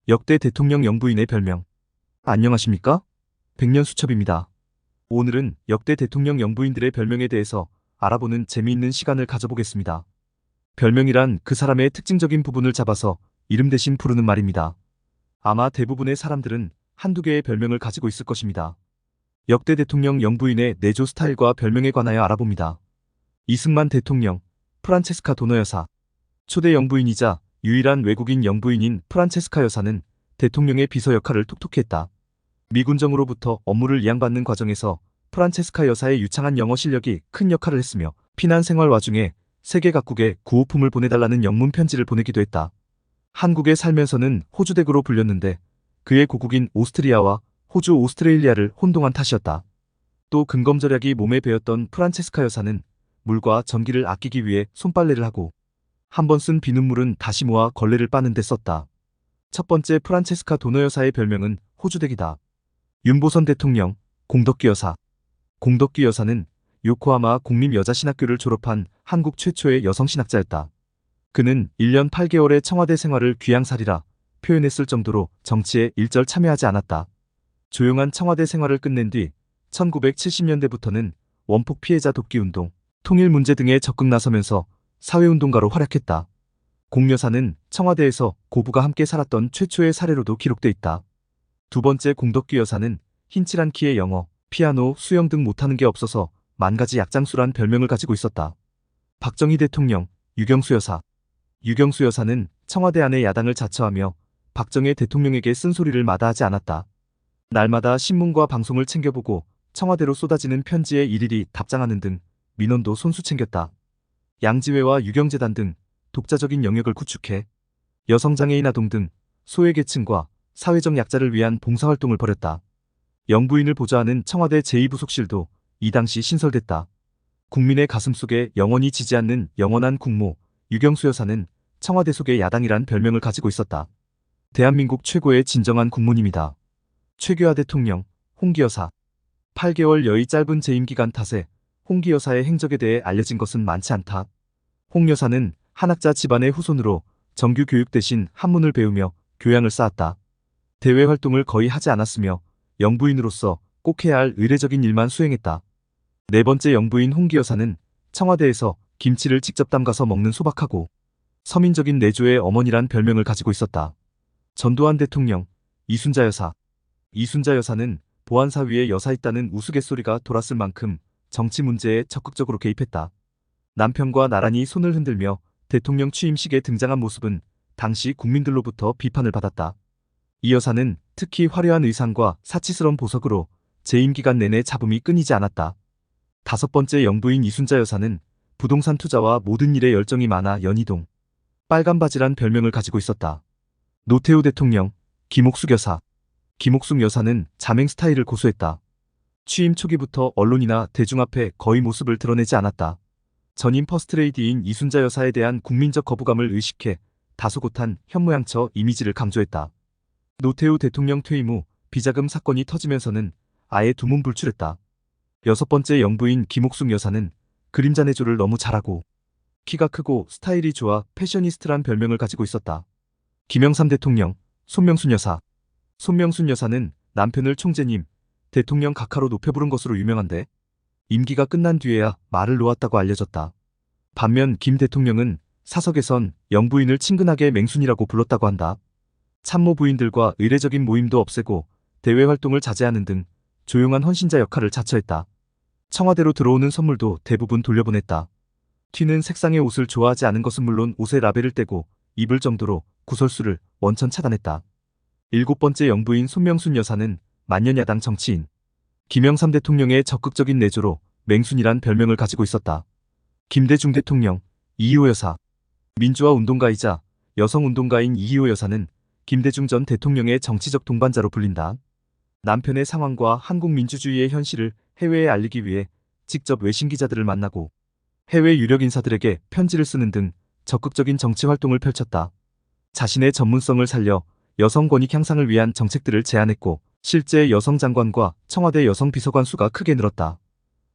역대 대통령 영부인의 별명. 안녕하십니까? 백년수첩입니다. 오늘은 역대 대통령 영부인들의 별명에 대해서 알아보는 재미있는 시간을 가져보겠습니다. 별명이란 그 사람의 특징적인 부분을 잡아서 이름 대신 부르는 말입니다. 아마 대부분의 사람들은 한두 개의 별명을 가지고 있을 것입니다. 역대 대통령 영부인의 내조 스타일과 별명에 관하여 알아봅니다. 이승만 대통령, 프란체스카 도너 여사. 초대 영부인이자 유일한 외국인 영부인인 프란체스카 여사는 대통령의 비서 역할을 톡톡히 했다. 미군정으로부터 업무를 이양받는 과정에서 프란체스카 여사의 유창한 영어 실력이 큰 역할을 했으며 피난 생활 와중에 세계 각국에 구호품을 보내달라는 영문 편지를 보내기도 했다. 한국에 살면서는 호주댁으로 불렸는데 그의 고국인 오스트리아와 호주 오스트레일리아를 혼동한 탓이었다. 또 근검절약이 몸에 배었던 프란체스카 여사는 물과 전기를 아끼기 위해 손빨래를 하고 한 번 쓴 비눗물은 다시 모아 걸레를 빠는 데 썼다. 첫 번째 프란체스카 도너 여사의 별명은 호주댁이다. 윤보선 대통령, 공덕기 여사. 공덕기 여사는 요코하마 국립여자신학교를 졸업한 한국 최초의 여성신학자였다. 그는 1년 8개월의 청와대 생활을 귀양살이라 표현했을 정도로 정치에 일절 참여하지 않았다. 조용한 청와대 생활을 끝낸 뒤 1970년대부터는 원폭 피해자 돕기운동, 통일 문제 등에 적극 나서면서 사회운동가로 활약했다. 공 여사는 청와대에서 고부가 함께 살았던 최초의 사례로도 기록돼 있다. 두 번째 공덕기 여사는 흰칠한 키에 영어, 피아노, 수영 등 못하는 게 없어서 만가지 약장수란 별명을 가지고 있었다. 박정희 대통령, 유경수 여사. 유경수 여사는 청와대 안의 야당을 자처하며 박정희 대통령에게 쓴소리를 마다하지 않았다. 날마다 신문과 방송을 챙겨보고 청와대로 쏟아지는 편지에 일일이 답장하는 등 민원도 손수 챙겼다. 양지회와 유경재단 등 독자적인 영역을 구축해 여성장애인 아동 등 소외계층과 사회적 약자를 위한 봉사활동을 벌였다. 영부인을 보좌하는 청와대 제2부속실도 이 당시 신설됐다. 국민의 가슴속에 영원히 지지 않는 영원한 국모 유경수 여사는 청와대 속의 야당이란 별명을 가지고 있었다. 대한민국 최고의 진정한 국모님이다. 최규하 대통령, 홍기 여사. 8개월 여의 짧은 재임 기간 탓에 홍기 여사의 행적에 대해 알려진 것은 많지 않다. 홍 여사는 한학자 집안의 후손으로 정규 교육 대신 한문을 배우며 교양을 쌓았다. 대외 활동을 거의 하지 않았으며 영부인으로서 꼭 해야 할 의례적인 일만 수행했다. 네 번째 영부인 홍기 여사는 청와대에서 김치를 직접 담가서 먹는 소박하고 서민적인 내조의 어머니란 별명을 가지고 있었다. 전두환 대통령, 이순자 여사. 이순자 여사는 보안사위에 여사 있다는 우스갯소리가 돌았을 만큼 정치 문제에 적극적으로 개입했다. 남편과 나란히 손을 흔들며 대통령 취임식에 등장한 모습은 당시 국민들로부터 비판을 받았다. 이 여사는 특히 화려한 의상과 사치스러운 보석으로 재임 기간 내내 잡음이 끊이지 않았다. 다섯 번째 영부인 이순자 여사는 부동산 투자와 모든 일에 열정이 많아 연희동, 빨간 바지란 별명을 가지고 있었다. 노태우 대통령, 김옥숙 여사. 김옥숙 여사는 자맹 스타일을 고수했다. 취임 초기부터 언론이나 대중 앞에 거의 모습을 드러내지 않았다. 전임 퍼스트레이디인 이순자 여사에 대한 국민적 거부감을 의식해 다소곳한 현모양처 이미지를 강조했다. 노태우 대통령 퇴임 후 비자금 사건이 터지면서는 아예 두문불출했다. 여섯 번째 영부인 김옥숙 여사는 그림자 내조를 너무 잘하고 키가 크고 스타일이 좋아 패셔니스트란 별명을 가지고 있었다. 김영삼 대통령, 손명순 여사. 손명순 여사는 남편을 총재님, 대통령 각하로 높여 부른 것으로 유명한데 임기가 끝난 뒤에야 말을 놓았다고 알려졌다. 반면 김 대통령은 사석에선 영부인을 친근하게 맹순이라고 불렀다고 한다. 참모 부인들과 의례적인 모임도 없애고 대외 활동을 자제하는 등 조용한 헌신자 역할을 자처했다. 청와대로 들어오는 선물도 대부분 돌려보냈다. 튀는 색상의 옷을 좋아하지 않은 것은 물론 옷에 라벨을 떼고 입을 정도로 구설수를 원천 차단했다. 일곱 번째 영부인 손명순 여사는 만년야당 정치인. 김영삼 대통령의 적극적인 내조로 맹순이란 별명을 가지고 있었다. 김대중 대통령, 이희호 여사. 민주화 운동가이자 여성운동가인 이희호 여사는 김대중 전 대통령의 정치적 동반자로 불린다. 남편의 상황과 한국 민주주의의 현실을 해외에 알리기 위해 직접 외신 기자들을 만나고 해외 유력 인사들에게 편지를 쓰는 등 적극적인 정치 활동을 펼쳤다. 자신의 전문성을 살려 여성 권익 향상을 위한 정책들을 제안했고 실제 여성 장관과 청와대 여성 비서관 수가 크게 늘었다.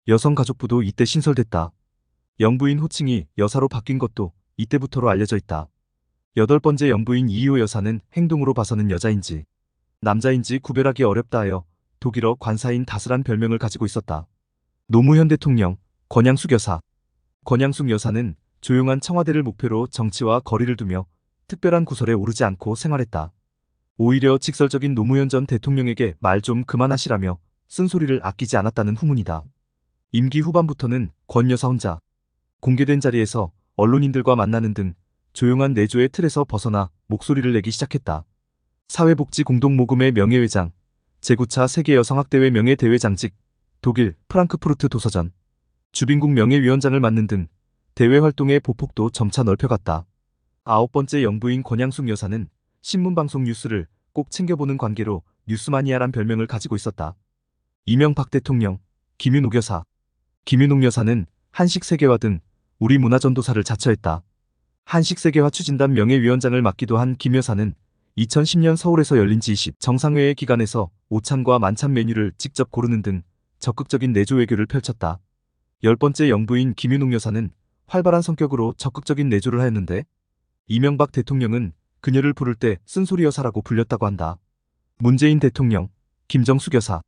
여성가족부도 이때 신설됐다. 영부인 호칭이 여사로 바뀐 것도 이때부터로 알려져 있다. 8번째 영부인 이희호 여사는 행동으로 봐서는 여자인지 남자인지 구별하기 어렵다 하여 독일어 관사인 다스란 별명을 가지고 있었다. 노무현 대통령, 권양숙 여사. 권양숙 여사는 조용한 청와대를 목표로 정치와 거리를 두며 특별한 구설에 오르지 않고 생활했다. 오히려 직설적인 노무현 전 대통령에게 말 좀 그만하시라며 쓴소리를 아끼지 않았다는 후문이다. 임기 후반부터는 권 여사 혼자 공개된 자리에서 언론인들과 만나는 등 조용한 내조의 틀에서 벗어나 목소리를 내기 시작했다. 사회복지공동모금회 명예회장, 제9차 세계여성학대회 명예대회장직, 독일 프랑크푸르트 도서전, 주빈국 명예위원장을 맡는 등 대외 활동의 보폭도 점차 넓혀갔다. 9번째 영부인 권양숙 여사는 신문방송 뉴스를 꼭 챙겨보는 관계로 뉴스마니아란 별명을 가지고 있었다. 이명박 대통령, 김윤옥 여사. 김윤옥 여사는 한식세계화 등 우리 문화전도사를 자처했다. 한식세계화 추진단 명예위원장을 맡기도 한 김 여사는 2010년 서울에서 열린 G20 정상회의 기간에서 오찬과 만찬 메뉴를 직접 고르는 등 적극적인 내조 외교를 펼쳤다. 10번째 영부인 김윤옥 여사는 활발한 성격으로 적극적인 내조를 하였는데 이명박 대통령은 그녀를 부를 때 쓴소리 여사라고 불렸다고 한다. 문재인 대통령, 김정숙 여사.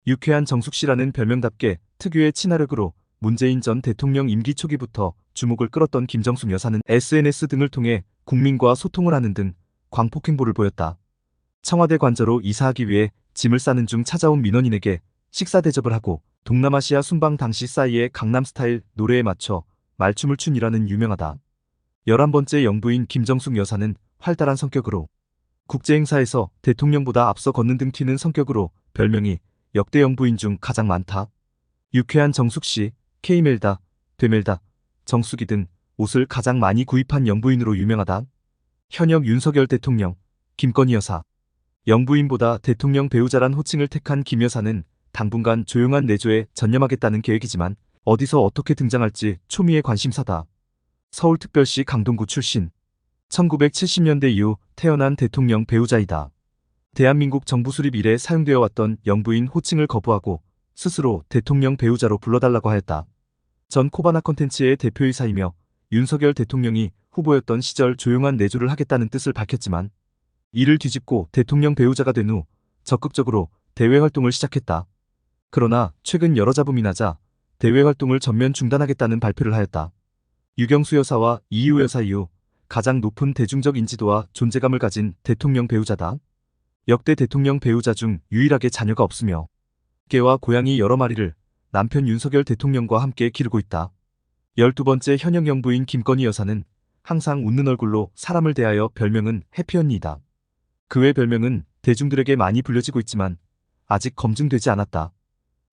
유쾌한 정숙씨라는 별명답게 특유의 친화력으로 문재인 전 대통령 임기 초기부터 주목을 끌었던 김정숙 여사는 SNS 등을 통해 국민과 소통을 하는 등 광폭 행보를 보였다. 청와대 관저로 이사하기 위해 짐을 싸는 중 찾아온 민원인에게 식사 대접을 하고 동남아시아 순방 당시 싸이의 강남스타일 노래에 맞춰 말춤을 춘 일화는 유명하다. 11번째 영부인 김정숙 여사는 활달한 성격으로 국제행사에서 대통령보다 앞서 걷는 등 튀는 성격으로 별명이 역대 영부인 중 가장 많다. 유쾌한 정숙씨, K멜다, 되멜다, 정숙이 등 옷을 가장 많이 구입한 영부인으로 유명하다. 현역 윤석열 대통령, 김건희 여사. 영부인보다 대통령 배우자란 호칭을 택한 김 여사는 당분간 조용한 내조에 전념하겠다는 계획이지만 어디서 어떻게 등장할지 초미의 관심사다. 서울특별시 강동구 출신. 1970년대 이후 태어난 대통령 배우자이다. 대한민국 정부 수립 이래 사용되어 왔던 영부인 호칭을 거부하고 스스로 대통령 배우자로 불러달라고 하였다. 전 코바나 콘텐츠의 대표이사이며 윤석열 대통령이 후보였던 시절 조용한 내조를 하겠다는 뜻을 밝혔지만 이를 뒤집고 대통령 배우자가 된 후 적극적으로 대외 활동을 시작했다. 그러나 최근 여러 잡음이 나자 대외 활동을 전면 중단하겠다는 발표를 하였다. 유경수 여사와 이희호 여사 이후 가장 높은 대중적 인지도와 존재감을 가진 대통령 배우자다. 역대 대통령 배우자 중 유일하게 자녀가 없으며 개와 고양이 여러 마리를 남편 윤석열 대통령과 함께 기르고 있다. 12번째 현역 영부인 김건희 여사는 항상 웃는 얼굴로 사람을 대하여 별명은 해피언니이다. 그의 별명은 대중들에게 많이 불려지고 있지만 아직 검증되지 않았다.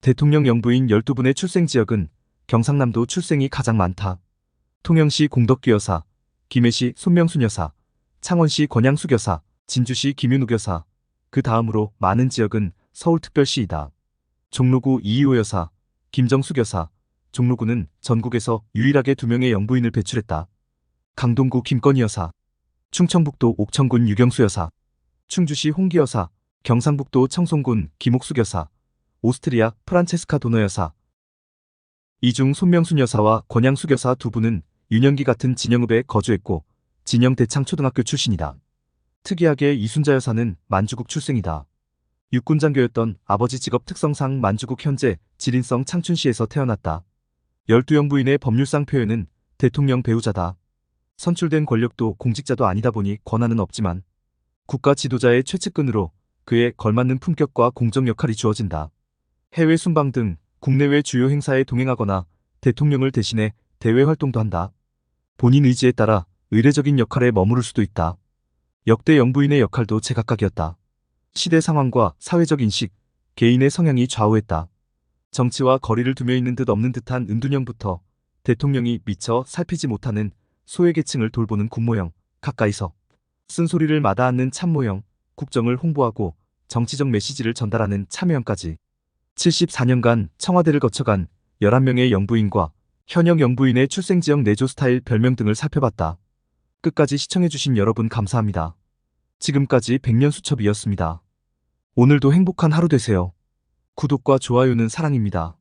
대통령 영부인 12분의 출생 지역은 경상남도 출생이 가장 많다. 통영시 공덕규 여사, 김해시 손명순 여사, 창원시 권양숙 여사, 진주시 김윤옥 여사, 그 다음으로 많은 지역은 서울특별시이다. 종로구 이희호 여사, 김정숙 여사. 종로구는 전국에서 유일하게 2명의 영부인을 배출했다. 강동구 김건희 여사, 충청북도 옥천군 유경수 여사, 충주시 홍기 여사, 경상북도 청송군 김옥숙 여사, 오스트리아 프란체스카 도너 여사. 이 중 손명순 여사와 권양숙 여사 두 분은 유년기 같은 진영읍에 거주했고 진영 대창초등학교 출신이다. 특이하게 이순자 여사는 만주국 출생이다. 육군장교였던 아버지 직업 특성상 만주국 현재 지린성 창춘시에서 태어났다. 12영부인의 법률상 표현은 대통령 배우자다. 선출된 권력도 공직자도 아니다 보니 권한은 없지만 국가 지도자의 최측근으로 그에 걸맞는 품격과 공적 역할이 주어진다. 해외 순방 등 국내외 주요 행사에 동행하거나 대통령을 대신해 대외 활동도 한다. 본인 의지에 따라 의례적인 역할에 머무를 수도 있다. 역대 영부인의 역할도 제각각이었다. 시대 상황과 사회적 인식, 개인의 성향이 좌우했다. 정치와 거리를 두며 있는 듯 없는 듯한 은둔형부터 대통령이 미처 살피지 못하는 소외계층을 돌보는 군모형, 가까이서 쓴소리를 마다않는 참모형, 국정을 홍보하고 정치적 메시지를 전달하는 참여형까지 74년간 청와대를 거쳐간 11명의 영부인과 현역 영부인의 출생지역 내조 스타일 별명 등을 살펴봤다. 끝까지 시청해주신 여러분 감사합니다. 지금까지 백년수첩이었습니다. 오늘도 행복한 하루 되세요. 구독과 좋아요는 사랑입니다.